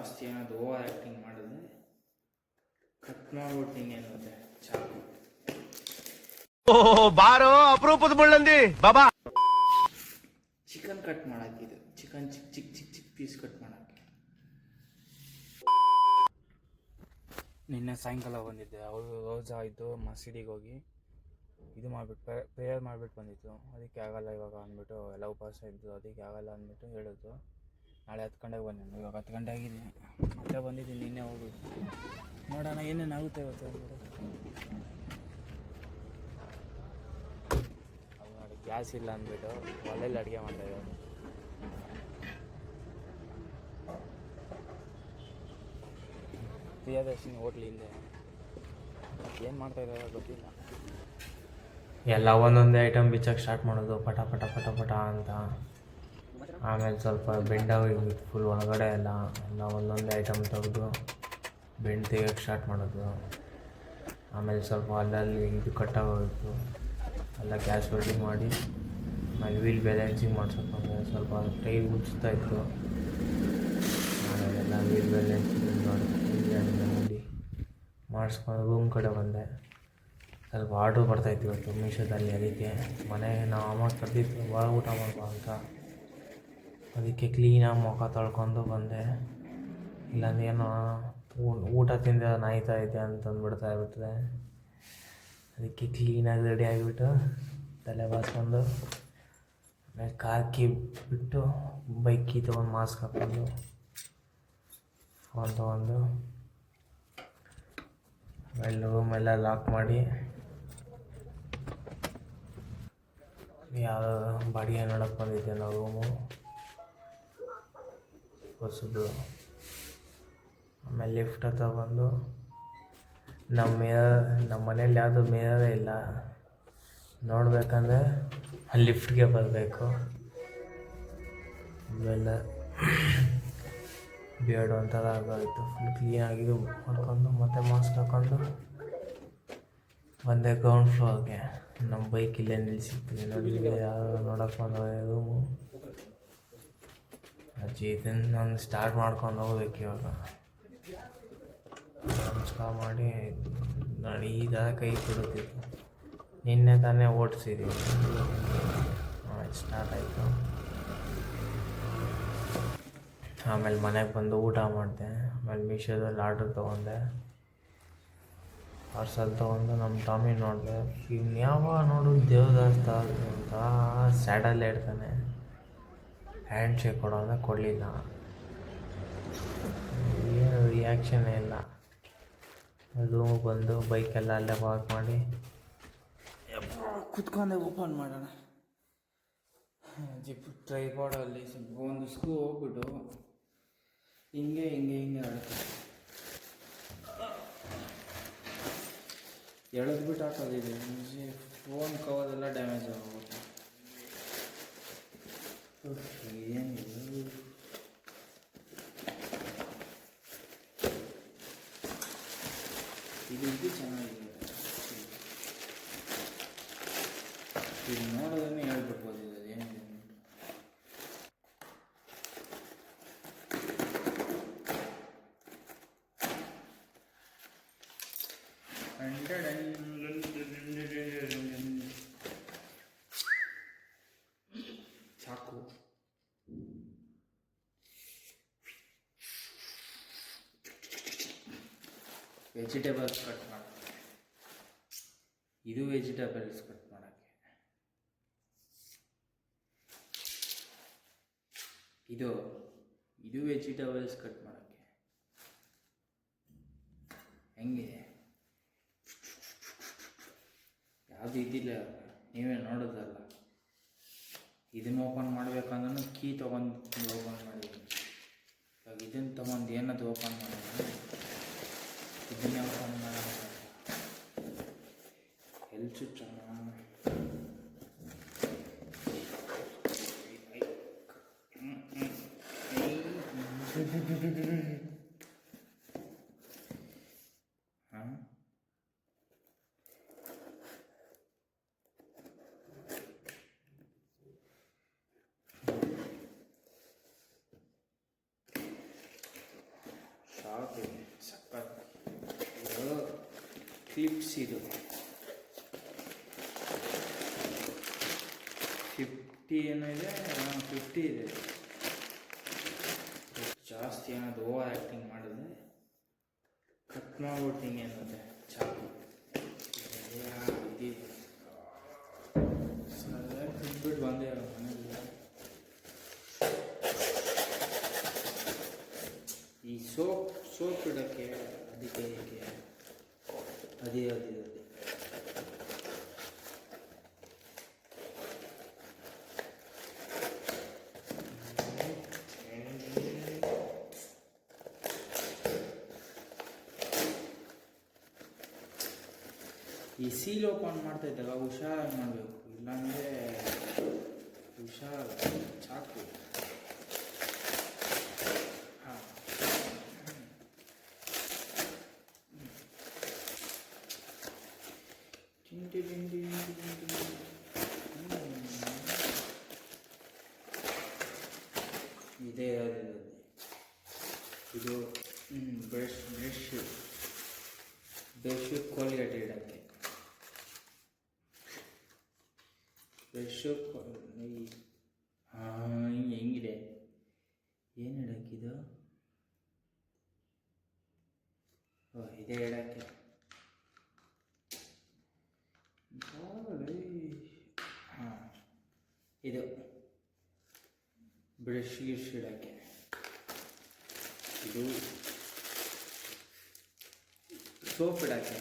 ಜಾಸ್ತಿ ಏನಾದ್ರು over acting ಮಾಡಿದ್ರೆ ಕಟ್ ಮಾಡ್ಬಿಡ್ತೀನಿ ಅನ್ನೋದೆ ಚಾಕು. ಬಾರೋ ಅಪರೂಪದ ಮುಳ್ಳಂದಿ ಬಾಬಾ. ಚಿಕನ್ ಕಟ್ ಮಾಡಾಕಿದ್ದು, ಚಿಕನ್ ಚಿಕ್ಕ ಚಿಕ್ಕ ಚಿಕ್ಕ ಚಿಕ್ಕ ಪೀಸ್ ಕಟ್ ಮಾಡಾಕಿ. ನಿನ್ನೆ ಸಾಯಂಕಾಲ ಬಂದಿದ್ದೆ. ಅವಳು ರೋಜಾ ಇದ್ದು ಮಸೀದಿಗೆ ಹೋಗಿ ಇದು ಮಾಡಿಬಿಟ್ಟು ಪ್ರೇಯರ್ ಮಾಡಿಬಿಟ್ಟು ಬಂದಿತ್ತು. ಅದಕ್ಕೆ ಆಗಲ್ಲ ಇವಾಗ ಅಂದ್ಬಿಟ್ಟು, ಎಲ್ಲ ಉಪವಾಸ ಇದ್ದು ಅದಕ್ಕೆ ಆಗಲ್ಲ ಅಂದ್ಬಿಟ್ಟು ಹೇಳಿದ್ರು. ನಾಳೆ 10 ಗಂಟೆಗೆ ಬಂದಿದ್ದು, ಇವಾಗ 10 ಗಂಟೆ ಆಗಿದೆ. ಮತ್ತೆ ಬಂದಿದ್ದೀನಿ ನಿನ್ನೆ ಹೋಗಿ. ನೋಡೋಣ ಏನೇನಾಗುತ್ತೆ ಇವತ್ತು ಅಂದ್ಬಿಟ್ಟು. ಅದು ನೋಡಿ ಗ್ಯಾಸ್ ಇಲ್ಲ ಅಂದ್ಬಿಟ್ಟು ಒಲೆಯಲ್ಲಿ ಅಡುಗೆ ಮಾಡ್ತಾಯಿದ್ದಾರೆ. ಪ್ರಿಯದರ್ಶಿನಿ ಹೋಟ್ಲ್ ಹಿಂದೆ ಏನು ಮಾಡ್ತಾಯಿದ್ದಾರೆ ಗೊತ್ತಿಲ್ಲ. ಎಲ್ಲ ಒಂದೊಂದೇ ಐಟಮ್ ಬಿಚ್ಚಕ್ಕೆ ಸ್ಟಾರ್ಟ್ ಮಾಡೋದು, ಪಟ ಪಟ ಪಟ ಪಟ ಅಂತ. ಆಮೇಲೆ ಸ್ವಲ್ಪ ಬೆಂಡಾಗಿ ಫುಲ್ ಒಳಗಡೆ ಎಲ್ಲ ಒಂದೊಂದೇ ಐಟಮ್ ತೆಗೆದು ಬೆಂಡ್ ತೆಗಿಯೋಕ್ಕೆ ಸ್ಟಾರ್ಟ್ ಮಾಡೋದು. ಆಮೇಲೆ ಸ್ವಲ್ಪ ಅಲ್ಲಲ್ಲಿ ಇದು ಕಟ್ಟಾಗೋಯಿತು, ಎಲ್ಲ ಗ್ಯಾಸ್ ವೆಲ್ಡಿಂಗ್ ಮಾಡಿ ಆಮೇಲೆ ವೀಲ್ ಬ್ಯಾಲೆನ್ಸಿಂಗ್ ಮಾಡ್ಸೋಕೆ ಸ್ವಲ್ಪ ಟೈರ್ ಉಜ್ತಾಯಿತ್ತು. ಆಮೇಲೆ ಎಲ್ಲ ವೀಲ್ ಬ್ಯಾಲೆನ್ಸಿಂಗ್ ಮಾಡಿ ಮಾಡಿಸ್ಕೊಂಡು ರೂಮ್ ಕಡೆ ಬಂದೆ. ಸ್ವಲ್ಪ ಆರ್ಡ್ರ್ ಬರ್ತಾಯಿತ್ತು ಇವತ್ತು ಮೀಶೋದಲ್ಲಿ. ಅದಕ್ಕೆ ಮನೆಗೆ ನಾವು ಅಮ್ಮ ಕರೆದಿತ್ತು ಒಳಗೆ ಊಟ ಮಾಡುವ ಅಂತ. ಅದಕ್ಕೆ ಕ್ಲೀನಾಗಿ ಮುಖ ತೊಳ್ಕೊಂಡು ಬಂದೆ. ಇಲ್ಲಾಂದ್ರೆ ಏನೋ ಊಟ ತಿಂದ ನಾಯ್ತಾ ಇದೆ ಅಂತಂದ್ಬಿಡ್ತಾ ಇರ್ತದೆ. ಅದಕ್ಕೆ ಕ್ಲೀನಾಗಿ ರೆಡಿ ಆಗಿಬಿಟ್ಟು ತಲೆ ಬಾಚ್ಕೊಂಡು ಆಮೇಲೆ ಕಾರ್ ಕೀ ಬಿಟ್ಟು ಬೈಕ್ ಕೀ ತೊಗೊಂಡು ಮಾಸ್ಕ್ ಹಾಕ್ಕೊಂಡು ಫೋನ್ ತೊಗೊಂಡು ಆಮೇಲೆ ರೂಮೆಲ್ಲ ಲಾಕ್ ಮಾಡಿ ಯಾವ ಬಾಡಿಗೆ ನೋಡೋಕ್ಕೆ ಬಂದಿದ್ದೆ ನಾವು. ರೂಮು ಹೊಸದು. ಆಮೇಲೆ ಲಿಫ್ಟ್ ಹತ್ರ ಬಂದು ನಮ್ಮ ಮನೇಲಿ ಯಾವುದೂ ಮಿರರೇ ಇಲ್ಲ. ನೋಡಬೇಕಂದ್ರೆ ಲಿಫ್ಟ್ಗೆ ಬರಬೇಕು. ಇವೆಲ್ಲ ಬೇಡ ಒಂಥರ ಆಗೋಯಿತು. ಫುಲ್ ಕ್ಲೀನಾಗಿ ಮಾಡ್ಕೊಂಡು ಮತ್ತೆ ಮಾಸ್ಕ್ ಹಾಕ್ಕೊಂಡು ಬಂದೆ ಗ್ರೌಂಡ್ ಫ್ಲೋರ್ಗೆ. ನಮ್ಮ ಬೈಕ್ ಇಲ್ಲೇ ನಿಲ್ಲಿಸಿರ್ತೀವಿ ನೋಡಿ. ಯಾರು ನೋಡೋಕೆ ಬಂದ ರೂಮು ಅಜ್ಜಿ. ಇದನ್ನು ನಾನು ಸ್ಟಾರ್ಟ್ ಮಾಡ್ಕೊಂಡು ಹೋಗ್ಬೇಕು ಇವಾಗ. ನಮಸ್ಕಾರ ಮಾಡಿ ನೋಡಿ ಈ ಥರ ಕೈ ಕೊಡುತ್ತಿತ್ತು. ನಿನ್ನೆ ತಾನೇ ಓಡಿಸಿದ್ದೀವಿ. ಸ್ಟಾರ್ಟ್ ಆಯಿತು. ಆಮೇಲೆ ಮನೆಗೆ ಬಂದು ಊಟ ಮಾಡಿದೆ. ಆಮೇಲೆ ಮೀಶೋದಲ್ಲಿ ಆರ್ಡ್ರ್ ತೊಗೊಂಡೆ. ಪಾರ್ಸಲ್ ತೊಗೊಂಡು ನಮ್ಮ ಟಾಮಿ ನೋಡಿದೆ. ಇನ್ನು ಯಾವಾಗ ನೋಡು ದೇವದಾಸ್ತ ಅಂತ ಸ್ಯಾಡಲ್ಲೇ ಇಡ್ತಾನೆ. ಹ್ಯಾಂಡ್ ಶೇಕ್ ಕೊಡೋದ್ರೆ ಕೊಡಲಿಲ್ಲ. ಏನು ರಿಯಾಕ್ಷನ್ನೇ ಇಲ್ಲ. ರೂಮಿಗೆ ಬಂದು ಬೈಕೆಲ್ಲ ಅಲ್ಲೇ ಪಾರ್ಕ್ ಮಾಡಿ ಕುತ್ಕೊಂಡೆ ಓಪನ್ ಮಾಡೋಣ. ಜಿಪ್ ಟ್ರೈಪಾಡಲ್ಲಿ ಒಂದು ಸ್ಕ್ರೂ ಹೋಗ್ಬಿಟ್ಟು ಹಿಂಗೆ ಆಗುತ್ತೆ. ಎಳೆದ್ಬಿಟ್ಟು ಹಾಕೋದಿದೆ. ಫೋನ್ ಕವರೆಲ್ಲ ಡ್ಯಾಮೇಜ್ ಆಗೋಗುತ್ತೆ. ಏನಿಲ್ಲ, ಇದು ಚೆನ್ನಾಗಿದೆ. ಇದು ನೋಡೋದನ್ನೇ ಹೇಳ್ಬಿಡ್ಬೋದು ಇದು ಏನಿದೆ. ಚಾಕು ವೆಜಿಟೇಬಲ್ಸ್ ಕಟ್ ಮಾಡೋಕ್ಕೆ. ಇದು ವೆಜಿಟೇಬಲ್ಸ್ ಕಟ್ ಮಾಡೋಕ್ಕೆ. ಇದು ವೆಜಿಟೇಬಲ್ಸ್ ಕಟ್ ಮಾಡೋಕ್ಕೆ. ಹೆಂಗೆ ಯಾವುದು ಇದಿಲ್ಲ, ನೀವೇ ನೋಡೋದಲ್ಲ. ಇದನ್ನು ಓಪನ್ ಮಾಡಬೇಕಂದ್ರೂ ಕೀ ತೊಗೊಂಡು ಓಪನ್ ಮಾಡಿದ್ದೀನಿ. ಇವಾಗ ಇದನ್ನು ತೊಗೊಂಡು ಏನದು ಓಪನ್ ಮಾಡೋಣ. ಇದನ್ನೇ ಓಪನ್ ಮಾಡೋಣ. ಎಲ್ಲಿ ಚುಚ್ಚೋಣ. ಹಾಂ, ಸಾಕಿದೆ ಸಖತ್. ಇದು ಕ್ಲಿಪ್ಸ್, ಇದು 50 ಏನೋ ಇದೆ, 50 ಇದೆ. ಜಾಸ್ತಿ ಏನಾದ್ರು ಓವರ್ ಆ್ಯಕ್ಟಿಂಗ್ ಮಾಡಿದ್ರೆ ಕಟ್ ಮಾಡ್ಬಿಡ್ತೀನಿ ಅನ್ನೋದೆ ಚಾಕು. ಸರಿಯಾಗಿ ತಿಂದ್ಬಿಟ್ಟು ಬಂದೆ ಮನೇಲಿ. ಈ ಸೋಪ್ ಇಡೋಕ್ಕೆ ಅದಕ್ಕೆ ಹೇಗೆ ಅದೇ. ಈ ಸೀಲ್ ಓಪನ್ ಮಾಡ್ತಾ ಇದ್ದಾಗ ಹುಷಾರಾಗಿ ಮಾಡಬೇಕು, ಇಲ್ಲಾಂದರೆ ಹುಷಾರಾಗಿ ಚಾಕು. ಹಾಂ, ಇದೇ ಇದು ಬ್ರಷ್ ಕೋಲ್ಗೇಟ್ ಇಡೋಕ್ಕೆ. ಹೆಂಗಿದೆ, ಏನು ಇಡೋಕ್ಕಿದು? ಇದೇ ಇಡೋಕ್ಕೆ. ಹಾಂ, ಇದು ಬ್ರಷ್ ಇಡೋಕ್ಕೆ. ಇದು ಸೋಪ್ ಇಡೋಕ್ಕೆ.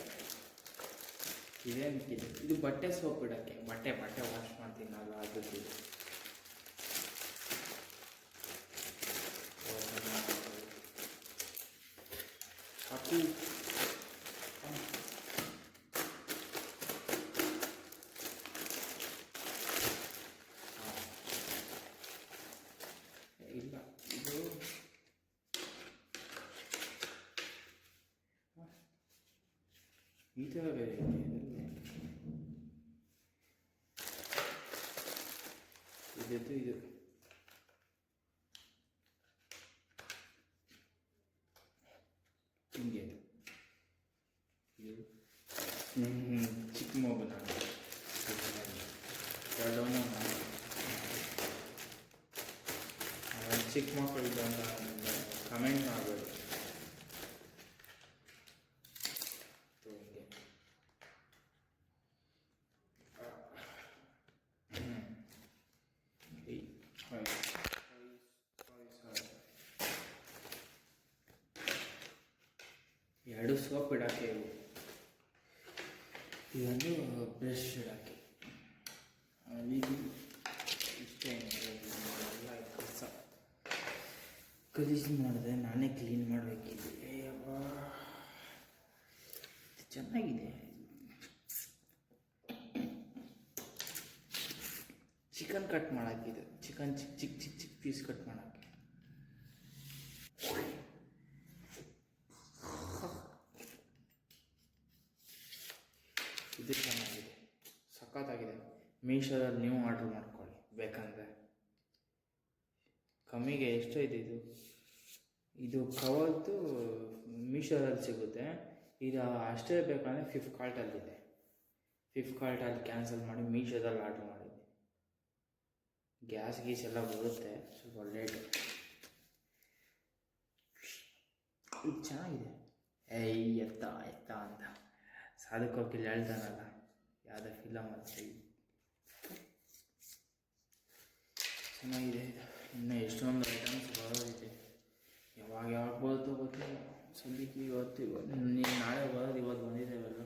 ಇದೇನಕ್ಕಿದೆ? ಇದು ಬಟ್ಟೆ ಸೋಪ್ ಇಡೋಕ್ಕೆ. ಬಟ್ಟೆ ವಾಶ್ ಮಾಡ್ತೀನಲ್ಲ ಅದಕ್ಕೆ. ಚಾಕು. ಇಲ್ಲ, ಇದು ಈ ಥರ ಬೇರೆ ಇದೆ. ಇದು ಹಿಂಗೆ ಇದು ಚಿಕ್ಕ ಮಗು ನಾನು ಚಿಕ್ಕ ಮಕ್ಕಳು ಇದ್ದಂತ ಕಮೆಂಟ್ ಮಾಡಬೇಡಿ. ಎರಡು ಸೋಪ್ ಇಡೋಕ್ಕೆ, ಇದೊಂದು ಬ್ರಷ್ ಇಡೋಕ್ಕೆ. ಇದು ಇಷ್ಟೇ. ಎಲ್ಲ ಕೆಲಸ ಗಲೀಜು ಮಾಡಿದೆ, ನಾನೇ ಕ್ಲೀನ್ ಮಾಡಬೇಕಿದೆ. ಚೆನ್ನಾಗಿದೆ. ಚಿಕನ್ ಕಟ್ ಮಾಡೋಕ್ಕಿದೆ. ಚಿಕನ್ ಚಿಕ್ಕ ಪೀಸ್ ಕಟ್ ಮಾಡೋಕ್ಕೆ. ಇದು ಚೆನ್ನಾಗಿದೆ, ಸಖತ್ತಾಗಿದೆ. ಮೀಶೋದಲ್ಲಿ ನೀವು ಆರ್ಡ್ರ್ ಮಾಡ್ಕೊಳ್ಳಿ ಬೇಕಂದರೆ. ಕಮ್ಮಿಗೆ ಎಷ್ಟು ಇದೆ ಇದು? ಇದು ಕವರ್ದು ಮೀಶೋದಲ್ಲಿ ಸಿಗುತ್ತೆ. ಇದು ಅಷ್ಟೇ ಬೇಕಂದರೆ ಫ್ಲಿಪ್ಕಾರ್ಟಲ್ಲಿದೆ. ಫ್ಲಿಪ್ಕಾರ್ಟಲ್ಲಿ ಕ್ಯಾನ್ಸಲ್ ಮಾಡಿ ಮೀಶೋದಲ್ಲಿ ಆರ್ಡ್ರ್ ಮಾಡಿದ್ದೆ. ಗ್ಯಾಸ್ ಎಲ್ಲ ಬರುತ್ತೆ, ಸ್ವಲ್ಪ ಲೇಟ್. ಇದು ಚೆನ್ನಾಗಿದೆ. ಎತ್ತ ಅಂತ ಸಾಧಕ್ ಹೋಗಿಲ್ಲ ಹೇಳ್ತಾನಲ್ಲ, ಯಾವುದೋ ಫಿಲಮ್ ಅಂತ. ಚೆನ್ನಾಗಿದೆ ಇದು. ಇನ್ನೂ ಎಷ್ಟೊಂದು ಐಟಮ್ಸ್ ಬರೋದಿದೆ. ಯಾವಾಗ ಬರುತ್ತೋ ಗೊತ್ತಿಲ್ಲ. ಸದ್ಯಕ್ಕೆ ಇವತ್ತು ನಾಳೆ ಬರೋದು, ಇವತ್ತು ಬಂದಿದ್ದೇವೆಲ್ಲ.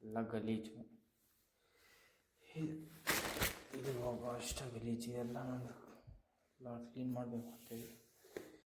ಎಲ್ಲ ಗಲೀಜು. ಇದು ಹೋಗೋ ಅಷ್ಟು ಗಲೀಜು ಎಲ್ಲ ನಂದು ಎಲ್ಲ ಕ್ಲೀನ್ ಮಾಡಬೇಕು ಅಂತೇಳಿ.